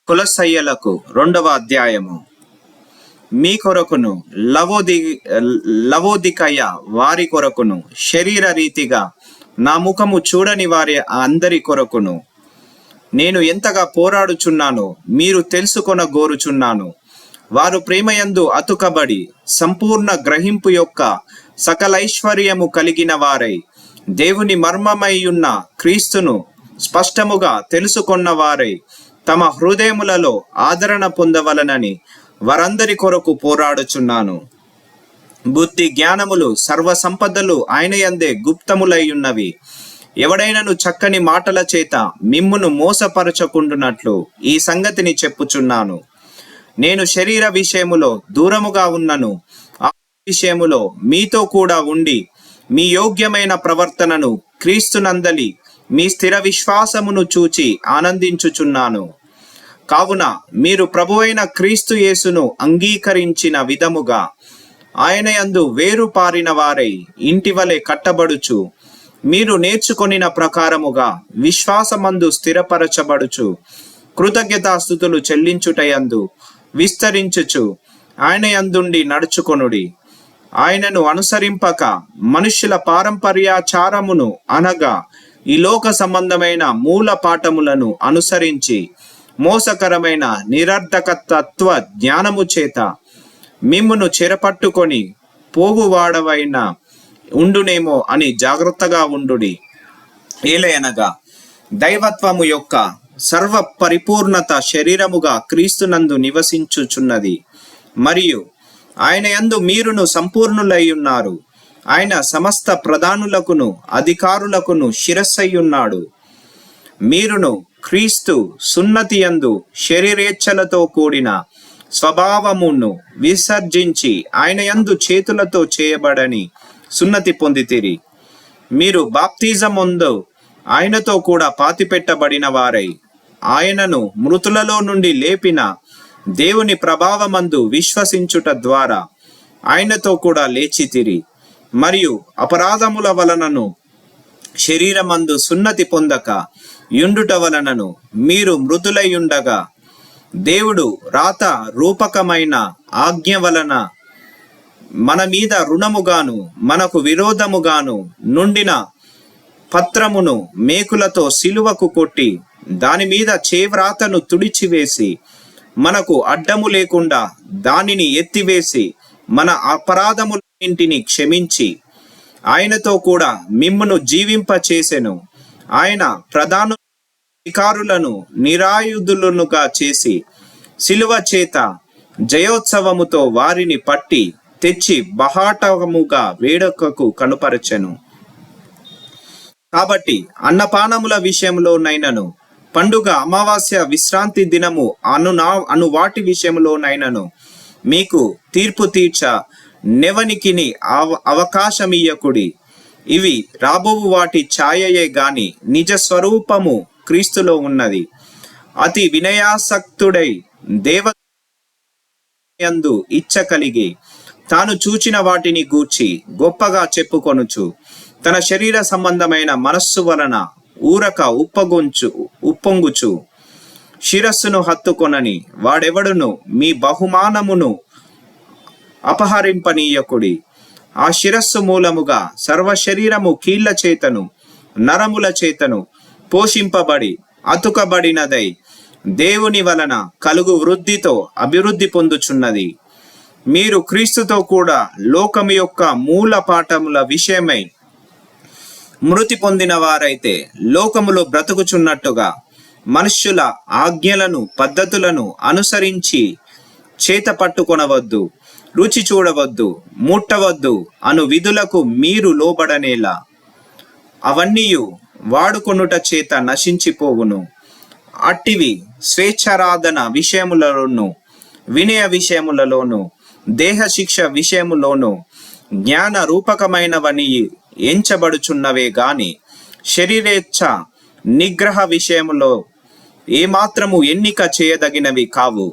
కొలస్సయ్యులకు 2వ అధ్యాయము. మీ కొరకును లవోదికయ వారి కొరకును శరీర రీతిగా నా ముఖము చూడని వారి అందరి కొరకును నేను ఎంతగా పోరాడుచున్నానో మీరు తెలుసుకొనగోరుచున్నాను. వారు ప్రేమయందు అతుకబడి సంపూర్ణ గ్రహింపు యొక్క సకలైశ్వర్యము కలిగిన వారై దేవుని మర్మమైయున్న క్రీస్తును స్పష్టముగా తెలుసుకొన్న వారై తమ హృదయములలో ఆదరణ పొందవలనని వారందరి కొరకు పోరాడుచున్నాను. బుద్ధి జ్ఞానములు సర్వ సంపదలు ఆయన యందే గుప్తములయ్యున్నవి. ఎవడైనను చక్కని మాటల చేత మిమ్మును మోసపరచకుండునట్లు ఈ సంగతిని చెప్పుచున్నాను. నేను శరీర విషయములో దూరముగా ఉన్నను, ఆ విషయములో మీతో కూడా ఉండి మీ యోగ్యమైన ప్రవర్తనను క్రీస్తునందలి మీ స్థిర విశ్వాసమును చూచి ఆనందించుచున్నాను. కావున మీరు ప్రభువైన క్రీస్తు యేసును అంగీకరించిన విధముగా ఆయన యందు వేరు పారిన వారై ఇంటివలె కట్టబడుచు మీరు నేర్చుకొనిన ప్రకారముగా విశ్వాసమందు స్థిరపరచబడుచు కృతజ్ఞతాస్తుతులు చెల్లించుటయందు విస్తరించుచు ఆయన యందుండి నడుచుకొనుడి. ఆయనను అనుసరింపక మనుష్యుల పారంపర్యాచారమును అనగా ఈ లోక సంబంధమైన మూల పాఠములను అనుసరించి మోసకరమైన నిరర్ధక తత్వ జ్ఞానము చేత మిమ్మును చెరపట్టుకొని పోగువాడవైన ఉండునేమో అని జాగ్రత్తగా ఉండుడి. ఏలయనగా దైవత్వము యొక్క సర్వ పరిపూర్ణత శరీరముగా క్రీస్తునందు నివసించుచున్నది, మరియు ఆయన యందు మీరును సంపూర్ణులై ఉన్నారు. ఆయన సమస్త ప్రధానులకును అధికారులకును శిరస్సయ్యున్నాడు. మీరును క్రీస్తు సున్నతి యందు శరీరేచ్ఛలతో కూడిన స్వభావమును విసర్జించి ఆయన యందు చేతులతో చేయబడని సున్నతి పొందితిరి. మీరు బాప్తిజమందు ఆయనతో కూడా పాతిపెట్టబడిన వారై ఆయనను మృతులలో నుండి లేపిన దేవుని ప్రభావమందు విశ్వసించుట ద్వారా ఆయనతో కూడా లేచితిరి. మరియు అపరాధముల వలనను శరీరమందు సున్నతి పొందక యుండుట వలనను మీరు మృతులైయుండగా దేవుడు రాత రూపకమైన ఆజ్ఞ వలన మన మీద రుణముగాను మనకు విరోధముగాను నుండిన పత్రమును మేకులతో సిలువకు కొట్టి దాని మీద చేవ్రాతను తుడిచివేసి మనకు అడ్డము లేకుండా దానిని ఎత్తివేసి మన అపరాధములన్నింటినీ క్షమించి ఆయనతో కూడా మిమ్మును జీవింపచేసెను. ఆయన ప్రధాన అధికారులను నిరాయుధులనుగా చేసి సిలువ చేత జయోత్సవముతో వారిని పట్టి తెచ్చి బహాటముగా వేడుకకు కనుపరచెను. కాబట్టి అన్నపానముల విషయంలోనైనను పండుగ అమావాస్య విశ్రాంతి దినము అను వాటి విషయంలోనైనను మీకు తీర్పు తీర్చ నెవనికిని అవకాశమియ్యకుడి. ఇవి రాబోవు వాటి ఛాయయే గాని నిజ స్వరూపము క్రీస్తులో ఉన్నది. అతి వినయాసక్తుడై దేవయందు ఇచ్చ కలిగి తాను చూచిన వాటిని గూర్చి గొప్పగా చెప్పుకొనుచు తన శరీర సంబంధమైన మనస్సు వలన ఊరక ఉప్పొంగుచు శిరస్సును హత్తుకొనని వాడెవడును మీ బహుమానమును అపహరింపనీయకుడి. ఆ శిరస్సు మూలముగా సర్వ శరీరము కీళ్ల చేతను నరముల చేతను పోషింపబడి అతుకబడినదై దేవుని వలన కలుగు వృద్ధితో అభివృద్ధి పొందుచున్నది. మీరు క్రీస్తుతో కూడా లోకము యొక్క మూల పాఠముల విషయమై మృతి పొందిన వారైతే లోకములో బ్రతుకుచున్నట్టుగా మనుష్యుల ఆజ్ఞలను పద్ధతులను అనుసరించి చేత పట్టుకొనవద్దు, రుచి చూడవద్దు, ముట్టవద్దు అను విధులకు మీరు లోబడనేలా. అవన్నీయు వాడుకొనుట చేత నశించిపోవును. అట్టివి స్వేచ్ఛారాధన విషయములలోను వినయ విషయములలోను దేహ శిక్ష విషయములోను జ్ఞాన రూపకమైనవని ఎంచబడుచున్నవే గాని శరీరేచ్ఛ నిగ్రహ విషయములో ఏమాత్రము ఎన్నిక చేయదగినవి కావు.